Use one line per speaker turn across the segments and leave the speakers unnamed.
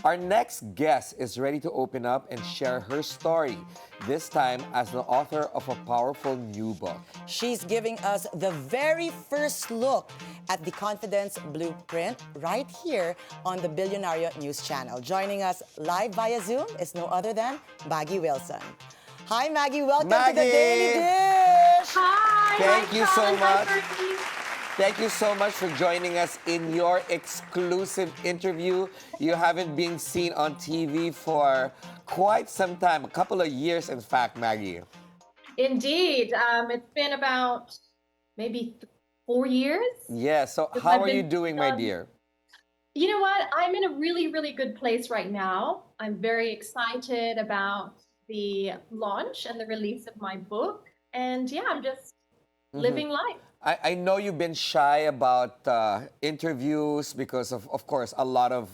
Our next guest is ready to open up and share her story, this time as the author of a powerful new book.
She's giving us the very first look at the confidence blueprint right here on the Bilyonaryo News Channel. Joining us live via Zoom is no other than Maggie Wilson. Hi, Maggie. Welcome to the Daily Dish.
Hi.
Thank you so much.
Bertie.
Thank you so much for joining us in your exclusive interview. You haven't been seen on TV for quite some time, a couple of years, in fact, Maggie.
Indeed. It's been about maybe 4 years.
Yeah, so
Since
how
I've
are you
been
doing, my
on-
dear?
You know what? I'm in a really, really good place right now. I'm very excited about the launch and the release of my book. And yeah, I'm just living life.
I know you've been shy about interviews because of course, a lot of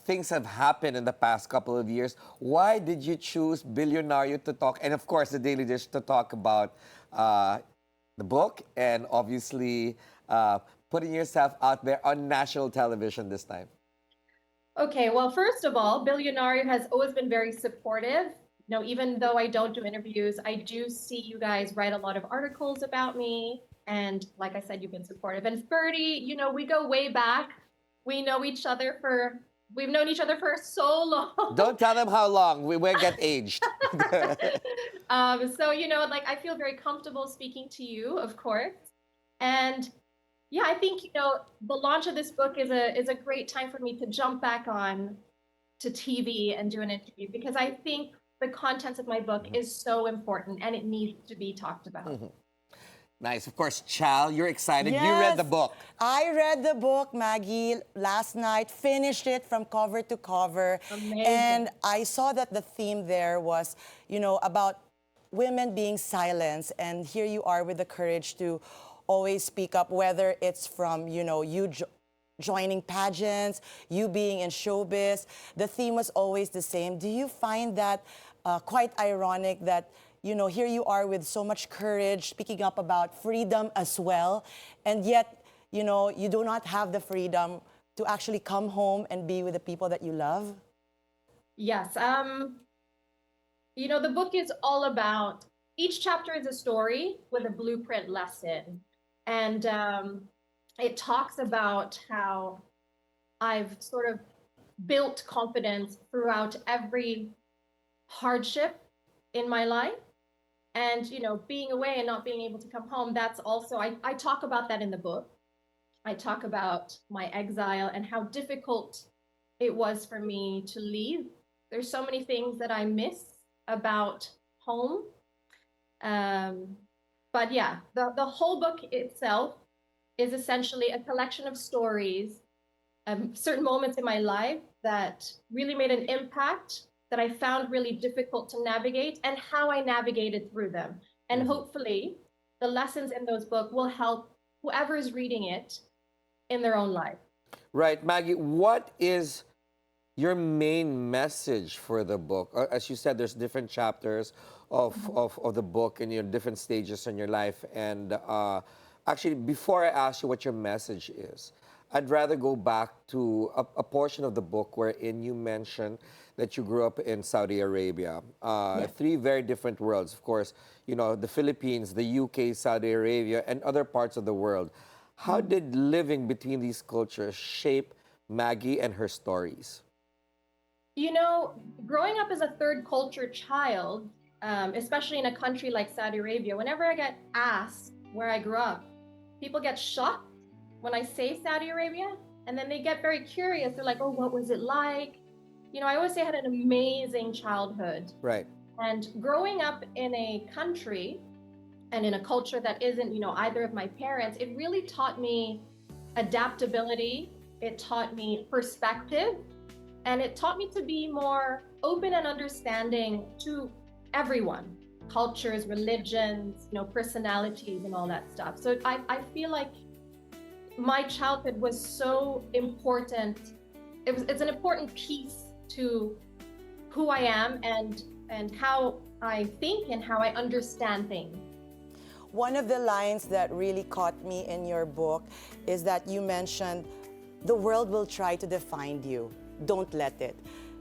things have happened in the past couple of years. Why did you choose Bilyonaryo to talk, and of course, the Daily Dish to talk about the book and obviously putting yourself out there on national television this time?
Okay, well, first of all, Bilyonaryo has always been very supportive. You know, even though I don't do interviews, I do see you guys write a lot of articles about me. And like I said, you've been supportive. And Bertie, you know, we go way back. We've known each other for so long.
Don't tell them how long. We will get aged.
So, you know, like I feel very comfortable speaking to you, of course. And yeah, I think, you know, the launch of this book is a great time for me to jump back on to TV and do an interview because I think the contents of my book is so important and it needs to be talked about.
Nice. Of course, Chal, you're excited. You
Yes.
read the book.
I read the book, Maggie, last night, finished it from cover to cover.
Amazing.
And I saw that the theme there was, you know, about women being silenced. And here you are with the courage to always speak up, whether it's from, you know, joining pageants, you being in showbiz. The theme was always the same. Do you find that quite ironic that, you know, here you are with so much courage, speaking up about freedom as well, and yet, you know, you do not have the freedom to actually come home and be with the people that you love?
Yes. You know, the book is all about, each chapter is a story with a blueprint lesson. And it talks about how I've sort of built confidence throughout every hardship in my life. And, you know, being away and not being able to come home, that's also, I talk about that in the book. I talk about my exile and how difficult it was for me to leave. There's so many things that I miss about home. But yeah, the whole book itself is essentially a collection of stories, certain moments in my life that really made an impact that I found really difficult to navigate and how I navigated through them. And hopefully the lessons in those books will help whoever is reading it in their own life.
Right, Maggie, what is your main message for the book? As you said, there's different chapters of the book and your different stages in your life. And actually, before I ask you what your message is, I'd rather go back to a portion of the book wherein you mentioned that you grew up in Saudi Arabia. Three very different worlds, of course, you know, the Philippines, the UK, Saudi Arabia, and other parts of the world. How did living between these cultures shape Maggie and her stories?
You know, growing up as a third culture child, especially in a country like Saudi Arabia, whenever I get asked where I grew up, people get shocked when I say Saudi Arabia, and then they get very curious. They're like, oh, what was it like? You know, I always say I had an amazing childhood.
Right.
And growing up in a country and in a culture that isn't, you know, either of my parents, it really taught me adaptability. It taught me perspective. And it taught me to be more open and understanding to everyone, cultures, religions, you know, personalities and all that stuff. So I feel like my childhood was so important. It's an important piece to who I am and how I think and how I understand things.
One of the lines that really caught me in your book is that you mentioned the world will try to define you. don't let it.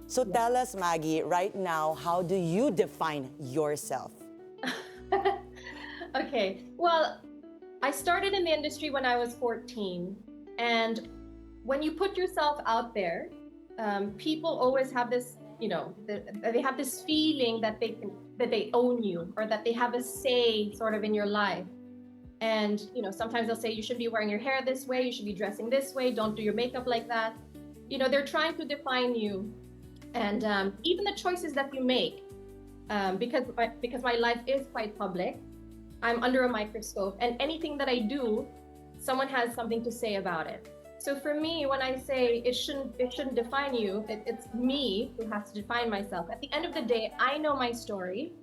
So tell us, Maggie, right now, how do you define yourself?
Okay. Well, I started in the industry when I was 14. And when you put yourself out there, people always have this, they have this feeling that they own you, or that they have a say sort of in your life. And, sometimes they'll say, you should be wearing your hair this way, you should be dressing this way, don't do your makeup like that. They're trying to define you. And even the choices that you make, because my life is quite public, I'm under a microscope, and anything that I do, someone has something to say about it. So for me, when I say it shouldn't define you, it's me who has to define myself. At the end of the day, I know my story.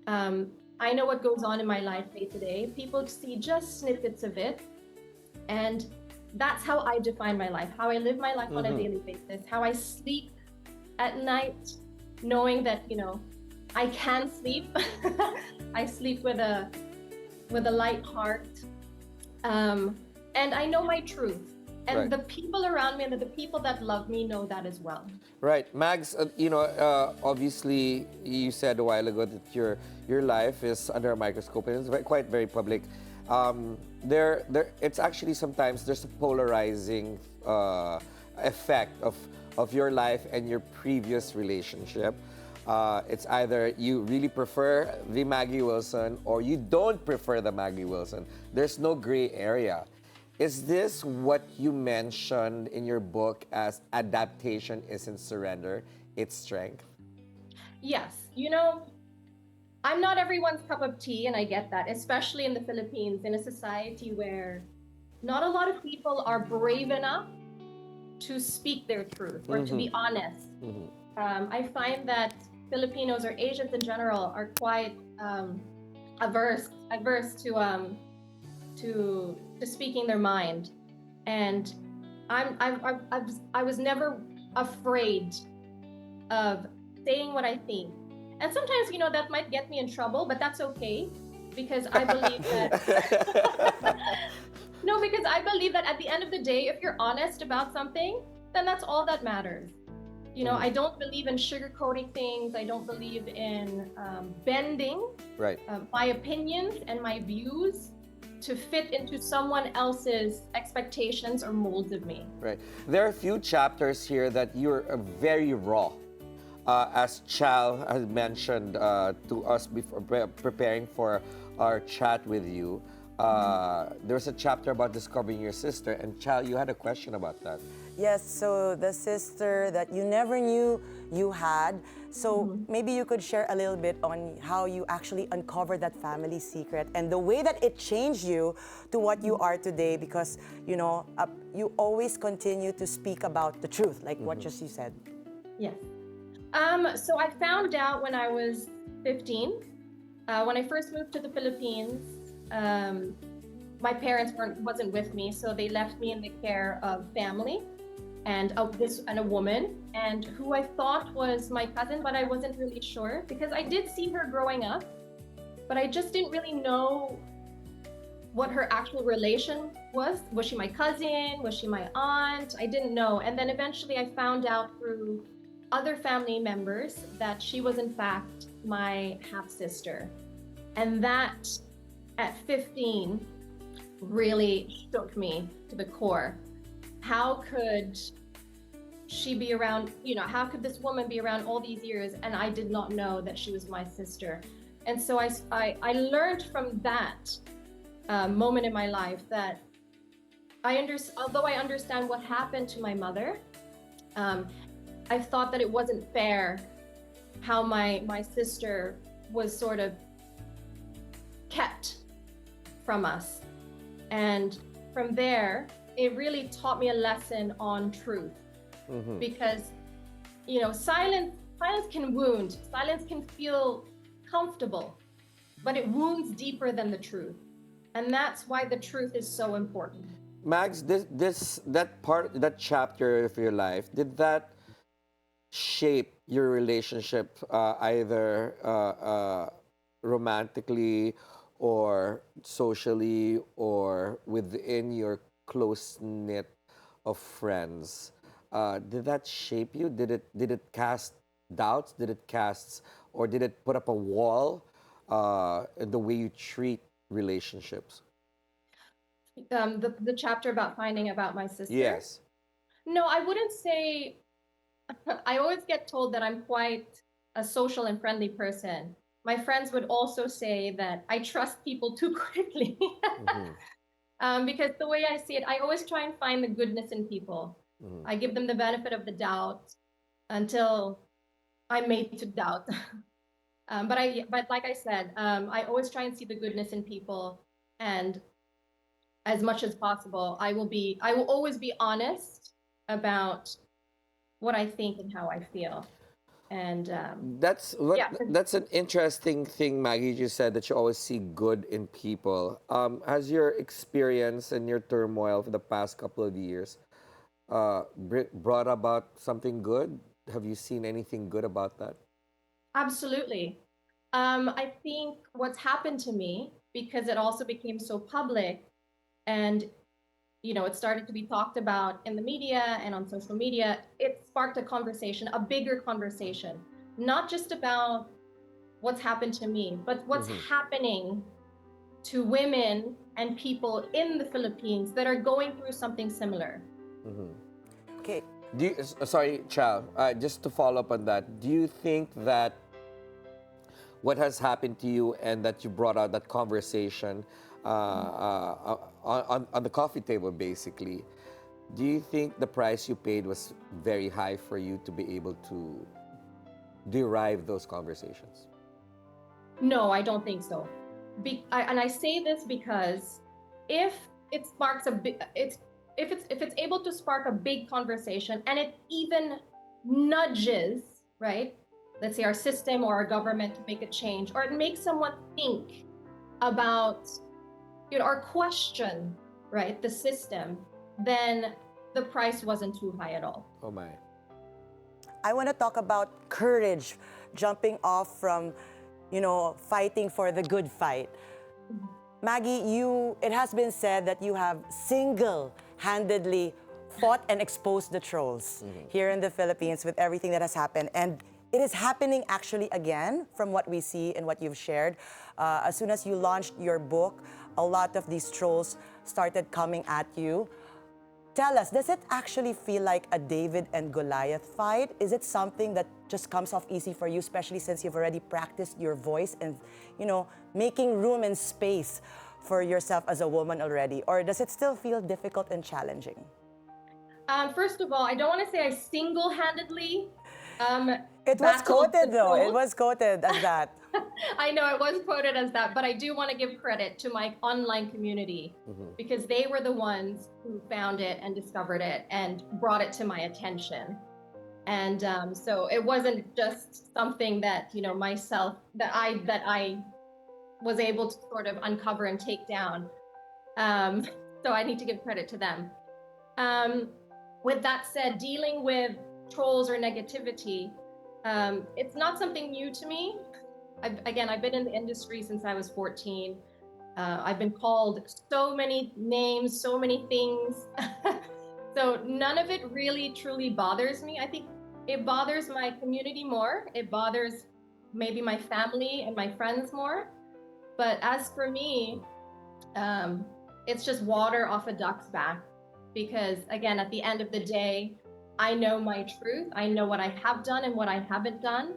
I know what goes on in my life day to day. People see just snippets of it, and that's how I define my life, how I live my life on a daily basis, how I sleep at night, knowing that, I can sleep. I sleep with a light heart. And I know my truth. And
Right.
the people around me and the people that love me know that as well.
Right, Mags. Obviously, you said a while ago that your life is under a microscope and it's quite very public. It's actually sometimes there's a polarizing effect of your life and your previous relationship. It's either you really prefer the Maggie Wilson or you don't prefer the Maggie Wilson. There's no gray area. Is this what you mentioned in your book as adaptation isn't surrender, it's strength?
Yes, I'm not everyone's cup of tea, and I get that, especially in the Philippines, in a society where not a lot of people are brave enough to speak their truth or to be honest. I find that Filipinos or Asians in general are quite averse to speaking their mind, and I was never afraid of saying what I think. And sometimes, that might get me in trouble, but that's okay, because I believe that no, because I believe that at the end of the day, if you're honest about something, then that's all that matters. I don't believe in sugarcoating things. I don't believe in bending
Right.
my opinions and my views to fit into someone else's expectations or molds of me.
Right. There are a few chapters here that you're very raw. As Chal has mentioned to us before preparing for our chat with you, there's a chapter about discovering your sister, and Chal, you had a question about that.
Yes, so the sister that you never knew you had. So maybe you could share a little bit on how you actually uncovered that family secret and the way that it changed you to what you are today, because, you always continue to speak about the truth, like what just you said.
Yes. So I found out when I was 15, when I first moved to the Philippines. My parents wasn't with me, so they left me in the care of family and a woman, and who I thought was my cousin, but I wasn't really sure, because I did see her growing up, but I just didn't really know what her actual relation was. Was she my cousin? Was she my aunt? I didn't know. And then eventually I found out through other family members that she was in fact my half-sister. And that, at 15, really shook me to the core. How could she be around, how could this woman be around all these years and I did not know that she was my sister? And so I learned from that moment in my life that although I understand what happened to my mother, I thought that it wasn't fair how my sister was sort of kept from us. And from there, it really taught me a lesson on truth. Because, silence can wound, silence can feel comfortable, but it wounds deeper than the truth. And that's why the truth is so important.
Mags, that chapter of your life, did that shape your relationship either romantically or socially or within your close knit of friends? did that shape you? Did it cast doubts? Did it cast or did it put up a wall in the way you treat relationships?
The chapter about finding about my sister.
Yes.
No, I wouldn't say. I always get told that I'm quite a social and friendly person. My friends would also say that I trust people too quickly.
Mm-hmm.
Because the way I see it, I always try and find the goodness in people.
Mm-hmm.
I give them the benefit of the doubt until I'm made to doubt. But like I said, I always try and see the goodness in people, and as much as possible, I will always be honest about what I think and how I feel. And yeah,
That's an interesting thing, Maggie. You said that you always see good in people. Has your experience and your turmoil for the past couple of years brought about something good? Have you seen anything good about that?
absolutely. I think what's happened to me, because it also became so public, and it started to be talked about in the media and on social media, it sparked a conversation, a bigger conversation, not just about what's happened to me, but what's
Mm-hmm.
happening to women and people in the Philippines that are going through something similar.
Mm-hmm.
Okay.
Sorry, Chow, just to follow up on that, do you think that what has happened to you and that you brought out that conversation on the coffee table, basically, do you think the price you paid was very high for you to be able to derive those conversations?
No, I don't think so. And I say this because if it sparks a big, it's if it's able to spark a big conversation, and it even nudges, right? Let's say our system or our government to make a change, or it makes someone think about, or question, right, the system, then the price wasn't too high at all.
Oh my.
I want to talk about courage, jumping off from, fighting for the good fight. Maggie, it has been said that you have single-handedly fought and exposed the trolls here in the Philippines with everything that has happened. And it is happening actually again from what we see and what you've shared. As soon as you launched your book, a lot of these trolls started coming at you. Tell us, does it actually feel like a David and Goliath fight? Is it something that just comes off easy for you, especially since you've already practiced your voice and, making room and space for yourself as a woman already? Or does it still feel difficult and challenging?
First of all, I don't want to say I single-handedly
It was
battled the
quoted though. It
trolls.
was quoted as that.
I know it was quoted as that, but I do want to give credit to my online community because they were the ones who found it and discovered it and brought it to my attention. And so it wasn't just something that myself that I was able to sort of uncover and take down. So I need to give credit to them. With that said, dealing with trolls or negativity, it's not something new to me. I've been in the industry since I was 14. I've been called so many names, so many things. So none of it really truly bothers me. I think it bothers my community more. It bothers maybe my family and my friends more. But as for me, it's just water off a duck's back. Because again, at the end of the day, I know my truth. I know what I have done and what I haven't done.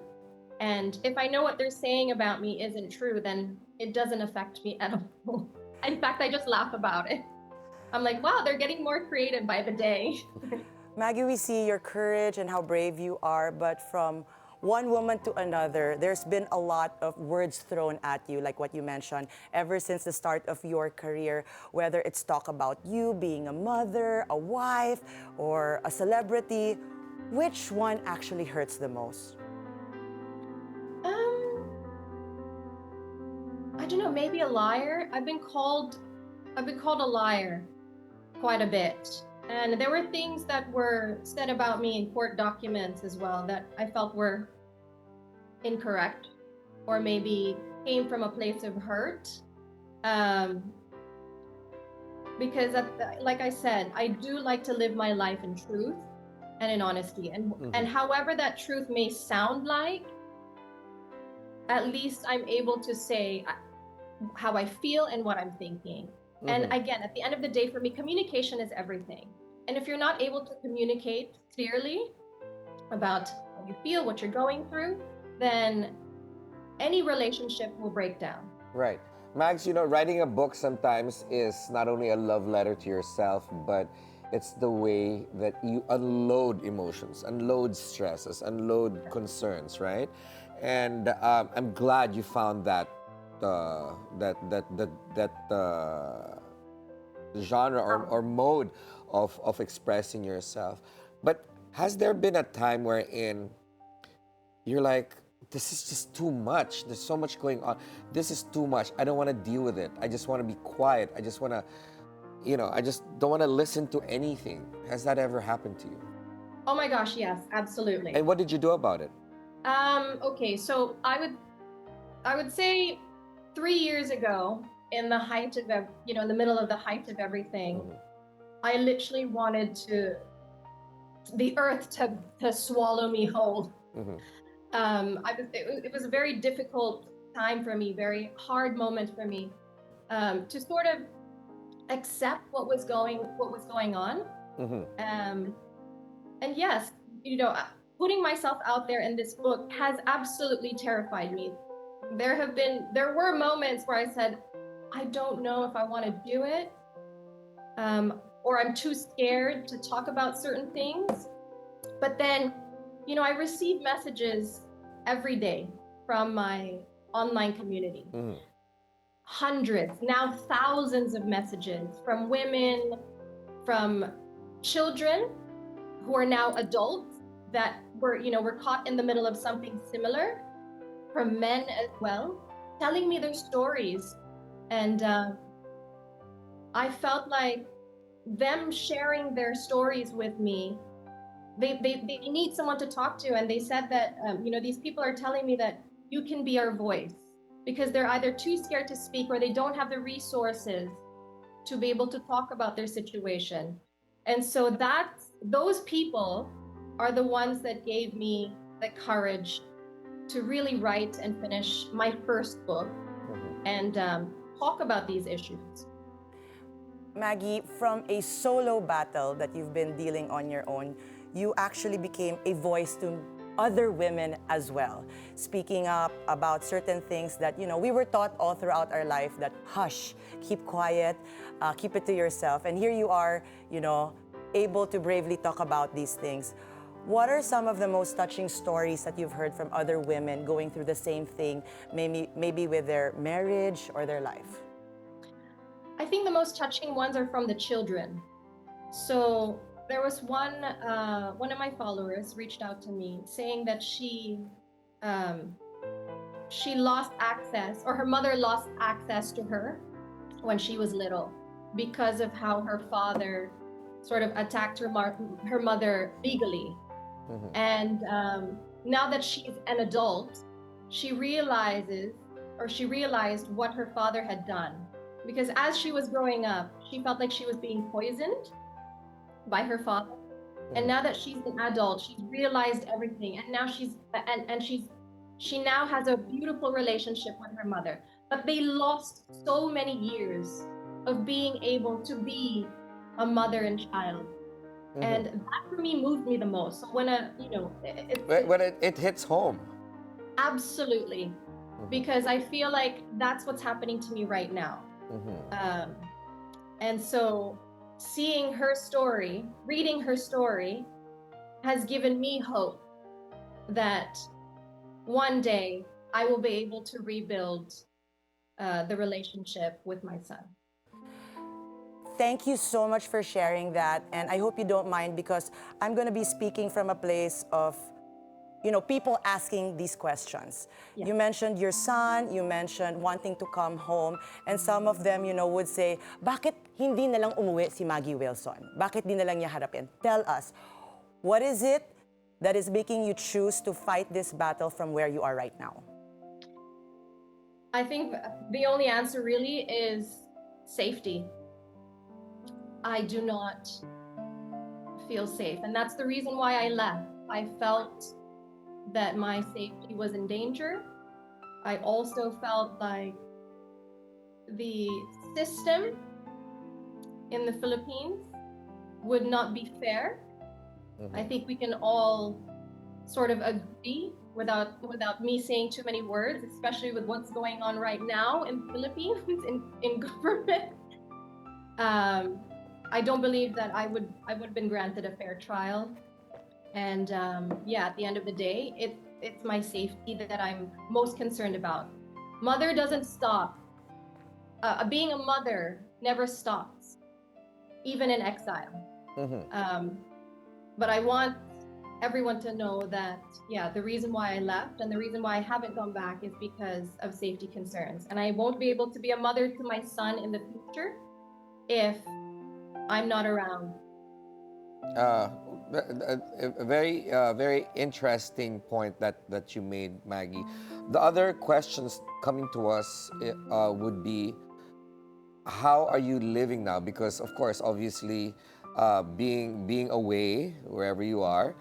And if I know what they're saying about me isn't true, then it doesn't affect me at all. In fact, I just laugh about it. I'm like, wow, they're getting more creative by the day.
Maggie, we see your courage and how brave you are, but from one woman to another, there's been a lot of words thrown at you, like what you mentioned, ever since the start of your career, whether it's talk about you being a mother, a wife, or a celebrity. Which one actually hurts the most?
I don't know, maybe a liar. I've been called a liar quite a bit. And there were things that were said about me in court documents as well that I felt were incorrect or maybe came from a place of hurt. Because like I said, I do like to live my life in truth. and in honesty. And however that truth may sound like, at least I'm able to say how I feel and what I'm thinking. And again, at the end of the day, for me, communication is everything. And if you're not able to communicate clearly about how you feel, what you're going through, then any relationship will break down.
Right. Max, you know, writing a book sometimes is not only a love letter to yourself, but it's the way that you unload emotions, unload stresses, unload concerns, right? And I'm glad you found that uh, that genre or mode of expressing yourself. But has there been a time wherein you're like, this is just too much. There's so much going on. This is too much. I don't want to deal with it. I just want to be quiet. I just want to, I just don't want to listen to anything. Has that ever happened to you?
Oh my gosh, yes, absolutely.
And what did you do about it?
Okay, so I would say 3 years ago, in the height of in the middle of the height of everything, I literally wanted the earth to swallow me whole. It was a very difficult time for me, very hard moment for me, to sort of accept what was going on. And yes, putting myself out there in this book has absolutely terrified me. There were moments where I said, I don't know if I want to do it, or I'm too scared to talk about certain things. But then, I receive messages every day from my online community. Hundreds, now thousands of messages from women, from children who are now adults that were caught in the middle of something similar, from men as well, telling me their stories. And I felt like them sharing their stories with me, they need someone to talk to. And they said that, these people are telling me that you can be our voice, because they're either too scared to speak or they don't have the resources to be able to talk about their situation. And so those people are the ones that gave me the courage to really write and finish my first book and talk about these issues.
Maggie, from a solo battle that you've been dealing on your own, you actually became a voice to other women as well, speaking up about certain things that, we were taught all throughout our life that, hush, keep quiet, keep it to yourself. And here you are, able to bravely talk about these things. What are some of the most touching stories that you've heard from other women going through the same thing, maybe with their marriage or their life?
I think the most touching ones are from the children. So there was one of my followers reached out to me saying that she lost access, or her mother lost access to her when she was little, because of how her father sort of attacked her mother legally. And now that she's an adult, she realized what her father had done. Because as she was growing up, she felt like she was being poisoned by her father. And now that she's an adult, she's realized everything. And now she now has a beautiful relationship with her mother. But they lost so many years of being able to be a mother and child. And that for me moved me the most. So when
it hits home.
Absolutely. Because I feel like that's what's happening to me right now. And so seeing her story, reading her story, has given me hope that one day I will be able to rebuild the relationship with my son.
Thank you so much for sharing that. And I hope you don't mind, because I'm going to be speaking from a place of, people asking these questions.
Yeah.
You mentioned your son, you mentioned wanting to come home, and some of them, would say, bakit hindi na lang umuwi si Maggie Wilson? Bakit di na lang niya harapin? Tell us, what is it that is making you choose to fight this battle from where you are right now?
I think the only answer really is safety. I do not feel safe. And that's the reason why I left. I felt that my safety was in danger. I also felt like the system in the Philippines would not be fair. I think we can all sort of agree without me saying too many words, especially with what's going on right now in the Philippines in government. I don't believe that I would have been granted a fair trial. And yeah, at the end of the day, it's my safety that I'm most concerned about. Mother doesn't stop. Being a mother never stops, even in exile. But I want everyone to know that, yeah, the reason why I left and the reason why I haven't gone back is because of safety concerns. And I won't be able to be a mother to my son in the future if I'm not around.
A very interesting point that you made, Maggie. The other questions coming to us would be, how are you living now? Because of course, obviously, being away wherever you are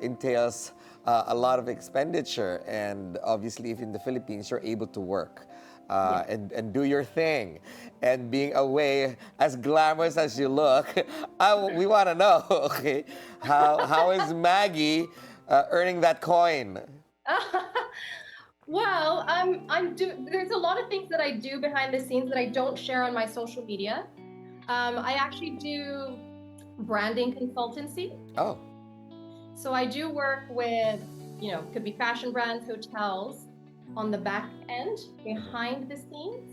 entails a lot of expenditure, and obviously, if in the Philippines you're able to work. And do your thing. And being away, as glamorous as you look, we want to know, okay, how is Maggie earning that coin?
Well, there's a lot of things that I do behind the scenes that I don't share on my social media. I actually do branding consultancy.
Oh.
So I do work with, could be fashion brands, hotels, on the back end, behind the scenes.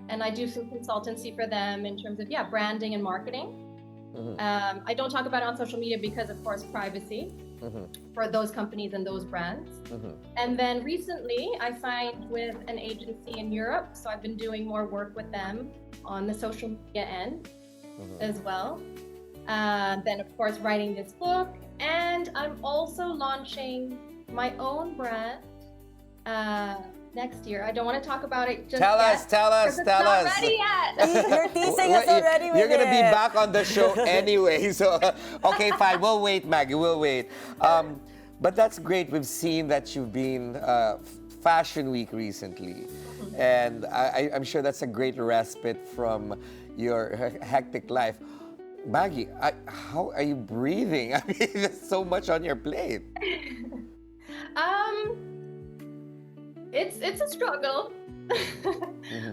And I do some consultancy for them in terms of, branding and marketing. I don't talk about it on social media because, of course, privacy for those companies and those brands. And then recently, I signed with an agency in Europe. So I've been doing more work with them on the social media end as well. Then, of course, writing this book. And I'm also launching my own brand next year. I don't want to talk about it just
tell
yet.
us. It's
not ready yet.
You're teasing us already with
You're going to be
it.
back on the show anyway. So, okay, fine. We'll wait, Maggie. We'll wait. But that's great. We've seen that you've been Fashion Week recently. And I'm sure that's a great respite from your hectic life. Maggie, how are you breathing? I mean, there's so much on your plate.
It's a struggle.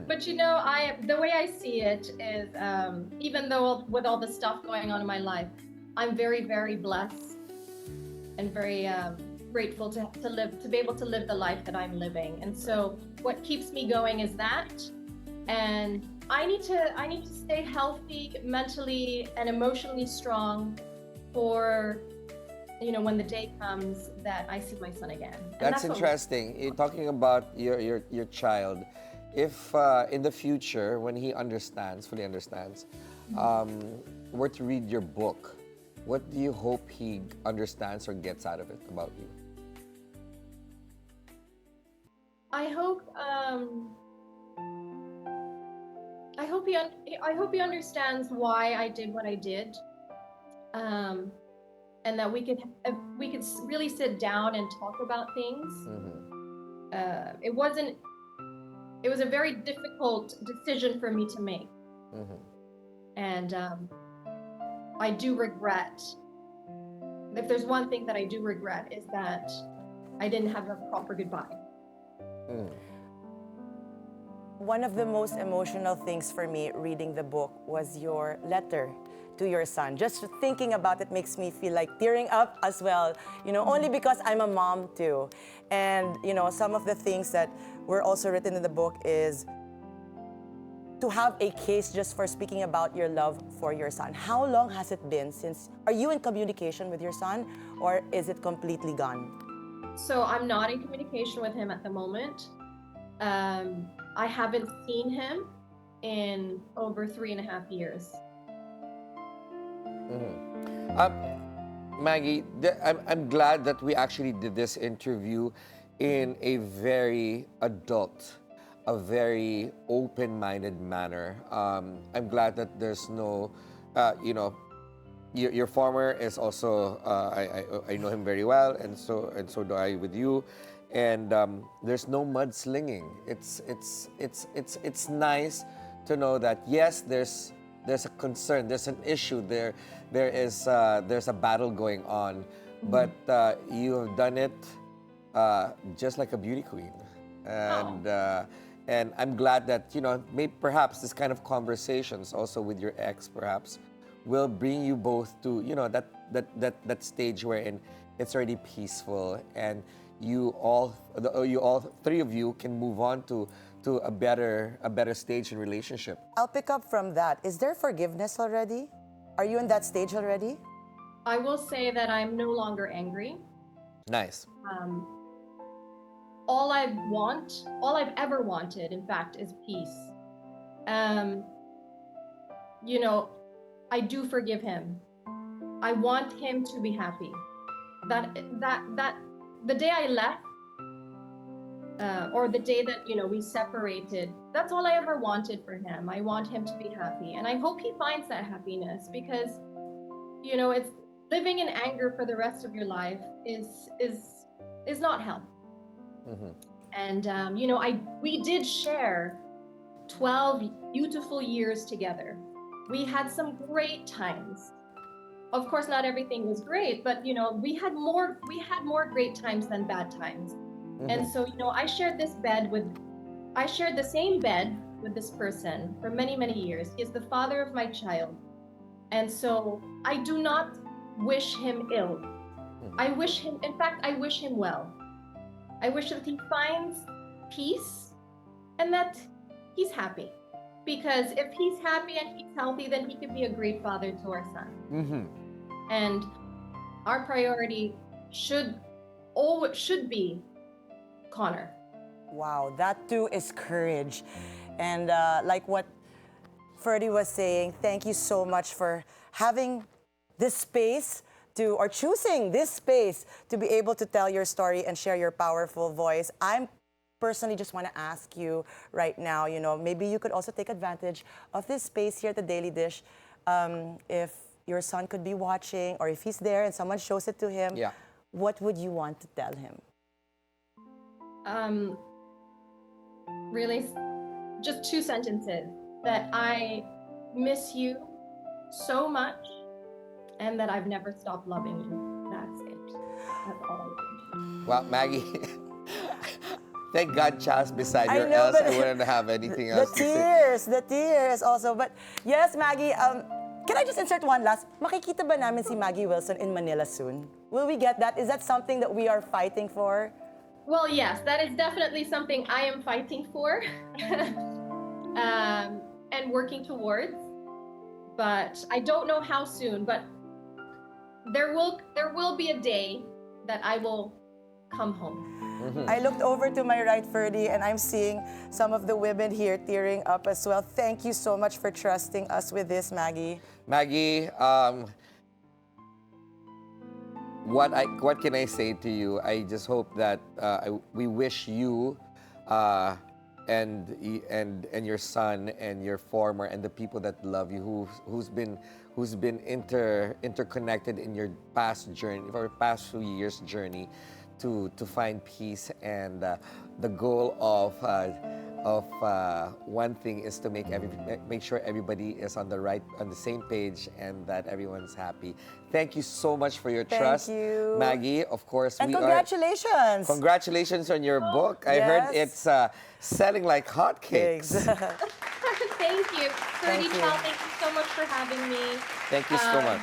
But the way I see it is, even though with all the stuff going on in my life, I'm very, very blessed and very grateful to be able to live the life that I'm living. And so what keeps me going is that. And I need to stay healthy, mentally and emotionally strong for when the day comes that I see my son again. And
that's interesting. You're talking about your child. If in the future, when he fully understands, were to read your book, what do you hope he understands or gets out of it about you?
I hope he understands why I did what I did, and that we could really sit down and talk about things. It was a very difficult decision for me to make, and I do regret. If there's one thing that I do regret, is that I didn't have a proper goodbye.
One of the most emotional things for me reading the book was your letter to your son. Just thinking about it makes me feel like tearing up as well, only because I'm a mom too. And, some of the things that were also written in the book is to have a case just for speaking about your love for your son. How long has it been since, are you in communication with your son, or is it completely gone?
So I'm not in communication with him at the moment. I haven't seen him in over 3.5 years.
Maggie, I'm glad that we actually did this interview in a very adult, a very open-minded manner. I'm glad that there's no, your farmer is also I know him very well, and so do I with you, and there's no mudslinging. It's nice to know that yes, there's a concern, there's an issue there's a battle going on, but you have done it just like a beauty queen, and. And I'm glad that, maybe perhaps this kind of conversations also with your ex perhaps will bring you both to, that stage wherein it's already peaceful and you all three of you can move on to a better stage in relationship.
I'll pick up from that. Is there forgiveness already? Are you in that stage already?
I will say that I'm no longer angry.
Nice.
All I've ever wanted, in fact, is peace. I do forgive him. I want him to be happy. That the day I left, or the day that we separated, that's all I ever wanted for him. I want him to be happy, and I hope he finds that happiness, because it's living in anger for the rest of your life is not healthy.
Mm-hmm.
And we did share 12 beautiful years together. We had some great times. Of course, not everything was great, but we had more great times than bad times.
Mm-hmm.
And so I shared the same bed with this person for many, many years. He is the father of my child, and so I do not wish him ill.
Mm-hmm.
I wish him well. I wish that he finds peace and that he's happy. Because if he's happy and he's healthy, then he could be a great father to our son.
Mm-hmm.
And our priority should be Connor.
Wow, that too is courage. And like what Ferdy was saying, thank you so much for having this space or choosing this space to be able to tell your story and share your powerful voice. I'm personally just want to ask you right now, maybe you could also take advantage of this space here at the Daily Dish. If your son could be watching, or if he's there and someone shows it to him, what would you want to tell him?
Really, just 2 sentences. That I miss you so much, and that I've never stopped loving you. That's it. That's all I want.
Well, Maggie, thank God Chas beside you,
know,
else I wouldn't have anything else to say.
The tears also. But yes, Maggie, can I just insert one last? Makikita ba namin si Maggie Wilson in Manila soon? Will we get that? Is that something that we are fighting for?
Well, yes, that is definitely something I am fighting for and working towards. But I don't know how soon, but there will be a day that I will come home.
Mm-hmm.
I looked over to my right, Ferdy, and I'm seeing some of the women here tearing up as well. Thank you so much for trusting us with this, Maggie.
Maggie, what can I say to you? I just hope that we wish you and your son and your former and the people that love you, who's been interconnected in your past journey, or past few years journey, to find peace. And the goal of one thing is to make sure everybody is on the same page, and that everyone's happy. Thank you so much for your trust,
you.
Maggie. Of course,
And congratulations.
Congratulations on your book. I heard it's selling like hotcakes.
Thank you. Ferdy, Chal, thank you so much for having me.
Thank you so much.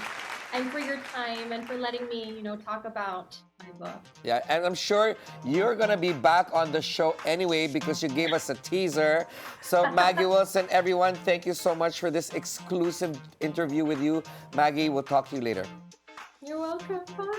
And for your time, and for letting me, talk about my book.
Yeah, and I'm sure you're gonna be back on the show anyway, because you gave us a teaser. So Maggie Wilson, everyone, thank you so much for this exclusive interview with you. Maggie, we'll talk to you later.
You're welcome. Bye.